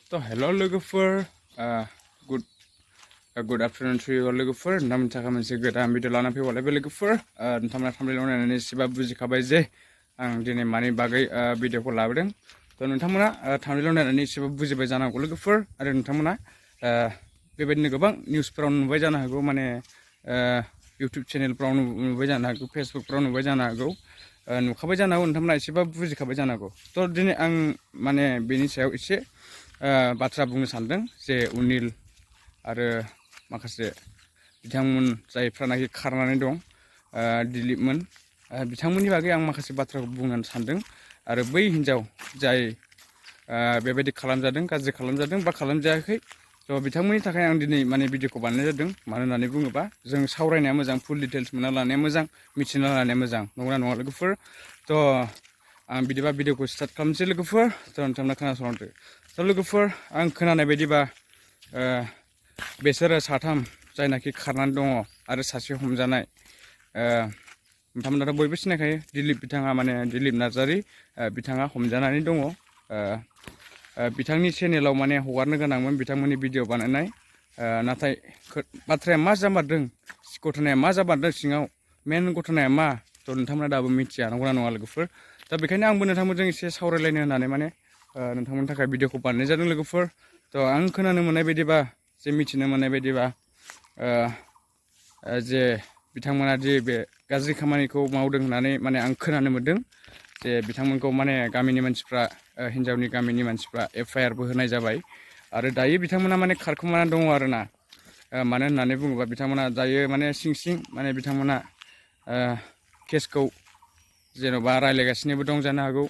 So hello logofer, good good afternoon to you logofer. Namun cakap masih kita ambil dalam apa wala logofer. Namun tampilan orang ini sebab buzik kabai je. Ang dini mani bagai video ko labdeng. So namun tampilan orang ini sebab buzik bayi jana ko logofer. Ada namun beberapa gabang news peron bayi jana ko mana YouTube channel peron bayi jana ko Facebook peron bayi jana ko. Nukabai jana ko namun sebab buzik kabai jana ko. So dini ang mana bini saya isi बाथ्रा बुंनो सानदों जे अनिल आरो माखासे बिथांमोन जायफ्रानाखि खारनानै दं दिलीपमोन बिथांमोननि बागै आं माखासे बाथ्राखौ बुंनो सानदों आरो बै हिनजाव जाय बेबायदि खालामजादों गाज्रि खालामजादों बा खालामजायाखै थ' बिथांमोननि थाखाय आं दिनै माने भिडिअखौ बानायनाय जादों मानो होननानै बुङोबा जों सावरायनाया मोजां फुल डिटेल्स मोनना लानाया मोजां मिथिना लानाया मोजां नंगौना नङा लोगोफोर थ' आं बिदिबा भिडिअखौ स्टार्ट खालामनोसै लोगोफोर थ' नोंथांमोना खोनासंदो थ' लोगोफोर आं खोनानाय बायदिबा बेसोरो साथाम जायनाखि खारनानै दङ आरो सासे हमजानाय नोंथांमोनाथ' बयबो सिनायखायो दिलीप बिथाङा माने दिलीप नार्जारी बिथाङा हमजानानै दङ बिथांनि चेनेलाव माने हगारनो गोनांमोन बिथांमोननि भिडिअ बानायनाय नाथाय बाथ्राया मा जामारदों घटनाया मा जामारदों सिङाव मेन घटनाया मा थ' नोंथांमोना दाबो मिथिया नंगौना नङा लोगोफोर दा बेखायनो आंबो नोंथांमोनजों एसे सावरायलायनो होननानै माने नोंथांमोननि थाखाय भिडिअखौ बानायनाय जादों लोगोफोर थ' आं खोनानो मोननाय बायदिबा जे मिथिनो मोननाय बायदिबा जे बिथांमोना जे बे गाज्रि खामानिखौ मावदों होननानै माने आं खोनानो मोनदों जे बिथांमोनखौ माने गामिनि मानसिफ्रा हिनजावनि गामिनि मानसिफ्रा FIR बो होनाय जाबाय आरो दायो बिथांमोना माने खारखुमानानै दङ आरोना मानो होननानै बुङोबा बिथांमोना दायो माने सिं माने बिथांमोना केसखौ जेन'बा रायलायगासिनोबो दं जानो हागौ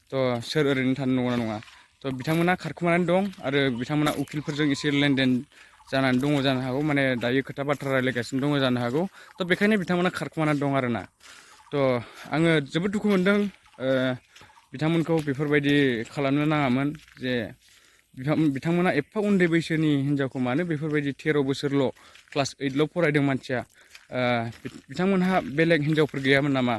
थ' सोर ओरैनो थानो नंगौना नङा थ' बिथांमोना खारखुमानानै दं आरो बिथांमोना उकिलफोरजों एसे लेनदेन जानानै दङ जानो हागौ माने दायो खोथा बाथ्रा रायलायगासिनो दङ जानो हागौ थ' बेखायनो बिथांमोना खारखुमानानै दं आरोना थ' आङो जोबोद दुखु मोनदों बिथांमोनखौ बेफोरबायदि खालामनो नाङामोन जे बिथांमोना एफा उन्दै बैसोनि हिनजावखौ मानो बेफोरबायदि 13 बोसोरल' क्लास 8ल' फरायदों मानसिया बिथांमोनहा बेलेग हिनजावफोर गैयामोन नामा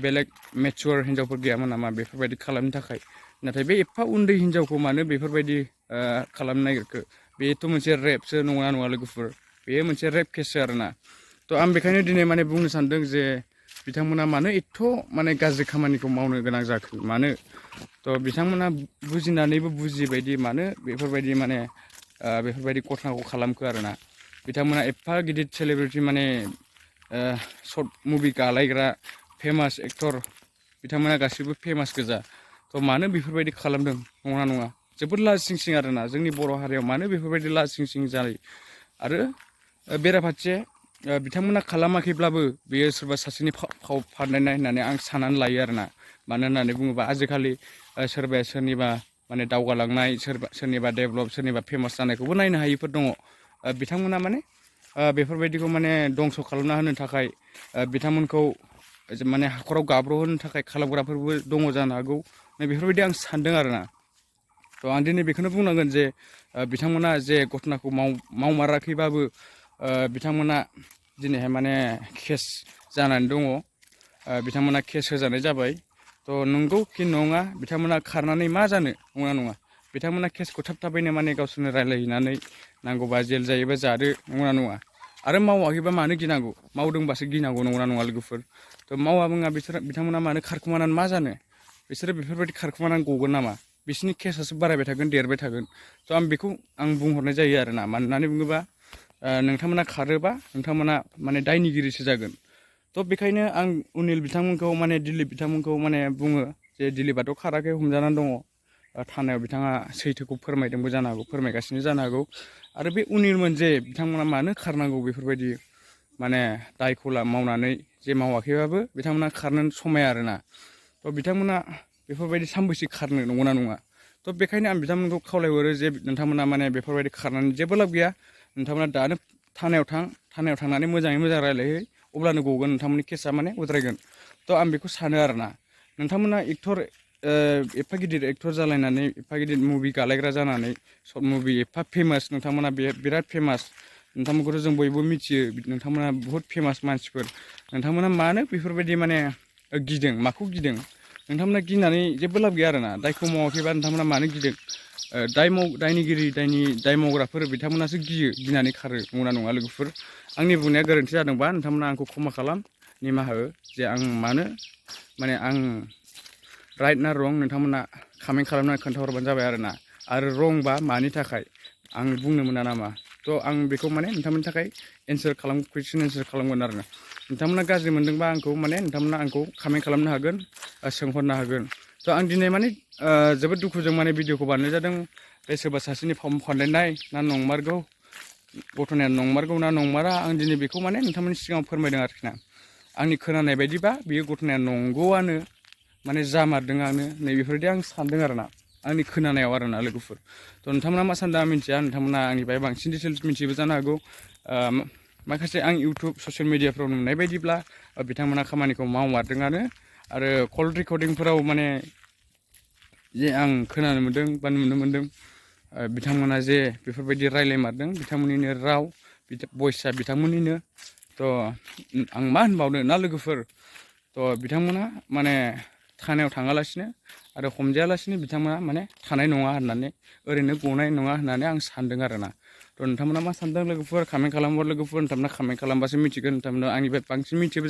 बेलेग मेचुर हिनजावफोर गैयामोन नामा बेफोरबायदि खालामनो थाखाय नाथाय बे एफा उन्दै हिनजावखौ मानो बेफोरबायदि खालामनो नागिरखो बेथ' मोनसे रेपसो नङा लोगोफोर बेयो मोनसे रेप केससो आरोना थ' आं बेखायनो दिनै माने बुंनो सानदों जे बिथांमोना मानो एथ' माने गाज्रि खामानिखौ मावनो गोनां जाखो मानो थ' बिथांमोना बुजिनानैबो बुजिबायदि मानो बेफोरबायदि माने बेफोरबायदि घटनाखौ खालामखो आरोना बिथांमोना एफा गिदिर सेलिब्रिटि माने शर्ट मुभि गालायग्रा फेमास एक्टर बिथांमोना गासिबो फेमास गोजा थ' मानो बेफोरबायदि खालामदों नङा जोबोद लाजिं आरोना जोंनि बर' हारियाव मानो बेफोरबायदि लाजिं जायो आरो बेराफारसे बिथांमोना खालामाखैब्लाबो बेयो सोरबा सासेनि फाव फान्दायनाय होननानै आं साननानै लायो आरोना मानो होननानै बुङोबा आजिखालि सोरबाया सोरनिबा माने दावगालांनाय सोरनिबा डेभेलप सोरनिबा फेमास जानायखौबो नायनो हायिफोर दङ बिथांमोना माने बेफोरबायदिखौ माने दंस' खालामना होनो थाखाय बिथांमोनखौ माने हाखराव गाब्र'होनो थाखाय खालामग्राफोरबो दङ जानो हागौ बेफोरबायदि आं सानदों आरोना थ' आं दिनै बेखौनो बुंनांगोन जे बिथांमोना जे घटनाखौ मावमाराखैबाबो बिथांमोना दिनैहाय माने केस जानानै दङ बिथांमोना केस होजानाय जाबाय थ' नंगौ कि नङा बिथांमोना खारनानै मा जानो नङा बिथांमोना केसखौ थाबैनो माने गावसोरनो रायलायहैनानै नांगौबा जेल जायोबा जादो नङा आरो मावाखैबा मानो गिनांगौ मावदोंबासो गिनांगौ नङा लोगोफोर थ' मावाबा बिथांमोना मानो खारखुमानानै मा जानो बिसोरो बेफोरबायदि खारखुमानानै गगोन नामा बिसोरनि केसासो बारायबाय थागोन देरबाय थागोन थ' आं बेखौ बुंहरनाय जायो आरोना मानो होननानै बुङोबा नोंथांमोना खारोबा नोंथांमोना माने दायनिगिरिसो जागोन थ' बेखायनो आं अनिल बिथांमोनखौ माने दिलीप बिथांमोनखौ माने बुङो जे दिलीपआथ' खाराखै हमजानानै दङ थानायाव बिथाङा सैथोखौ फोरमायदोंबो जानो हागौ फोरमायगासिनो जानो हागौ आरो बे अनिलमोन जे बिथांमोना मानो खारनांगौ बेफोरबायदि माने दायखौ मावनानै जे मावाखैबाबो बिथांमोना खारनो समाया आरोना थ' बिथांमोना बेफोरबायदि सानबैसे खारनो नंगौना नङा थ' बेखायनो आं बिथांमोनखौ खावलायहरो जे नोंथांमोना माने बेफोरबायदि खारनानै जेबो लाब गैया नोंथांमोना दानो थानायाव थांनानै मोजाङै मोजां रायलायहै अब्लानो गगोन नोंथांमोननि केसा माने उद्रायगोन थ' आं बेखौ सानो आरोना नोंथांमोना एफा गिदिर एक्टर जालायनानै एफा गिदिर मुभि गालायग्रा जानानै शर्ट मुभि एफा फेमास नोंथांमोना बिराद फेमास नोंथांमोनखौथ' जों बयबो मिथियो नोंथांमोना बुहुत फेमास मानसिफोर नोंथांमोना मानो बेफोरबायदि माने गिदों माखौ गिदों नोंथांमोना गिनानै जेबो लाब गैया आरोना दायखौ मावाखैबा नोंथांमोना मानो गिदों दायनिगिरि दाय मावग्राफोर बिथांमोनासो गिनानै खारो नंगौना नङा लोगोफोर आंनि बुंनाया गोरोन्थि जादोंबा नोंथांमोना आंखौ क्षमा खालाम निमाहा हो जे आं मानो माने आं राइट ना रं नोंथांमोना कमेन्ट खालामनानै खोन्थाहरबानो जाबाय आरोना आरो रंबा मानि थाखाय आं बुंनो मोना नामा थ' आं बेखौ माने नोंथांमोननि थाखाय कुइसन एन्सार खालामगोन आरोना नोंथांमोना गाज्रि मोनदोंबा आंखौ माने नोंथांमोना आंखौ कमेन्ट खालामनो हागोन सोंहरनो हागोन थ' आं दिनै माने जोबोद दुखुजों माने भिडिअखौ बानायनाय जादों बे सोरबा सासेनि फान्दायनाय ना नंमारगौ गथ'नाया नंमारगौ ना नंमारा आं दिनै बेखौ माने नोंथांमोननि सिगाङाव फोरमायदों आरोखि ना आंनि खोनानाय बायदिबा बेयो गथ'नाया नंगौआनो माने जामारदों आंनो नैबेफोरबायदि आं सानदों आरोना आंनि खोनानायाव आरोना लोगोफोर थ' नोंथांमोना मा सानदों आं मिथिया नोंथांमोना आंनिफ्राय बांसिन डिटेल्स मिथियोबो जानो हागौ माखासे आं इउटुब ससियेल मिडियाफ्राव नुनाय बायदिब्ला बिथांमोना खामानिखौ मावमारदोंआनो आरो कल रेकर्डिंफोराव माने जे आं खोनानो मोन्दों बा नुनो मोन्दों बिथांमोना जे बेफोरबायदि रायलायमारदों बिथांमोननिनो राव भइसआ बिथांमोननिनो थ' आं मा होनबावनो ना लोगोफोर थ' बिथांमोना माने थानायाव थाङालासिनो आरो हमजायालासिनो बिथांमोना माने थानाय नङा होननानै ओरैनो गनाय नङा होननानै आं सानदों आरोना थ' नोंथांमोना मा सानदों लोगोफोर कमेन्ट खालामहर लोगोफोर नोंथांमोना कमेन्ट खालामबासो मिथिगोन नोंथांमोना आंनिफ्राय बांसिन मिथियो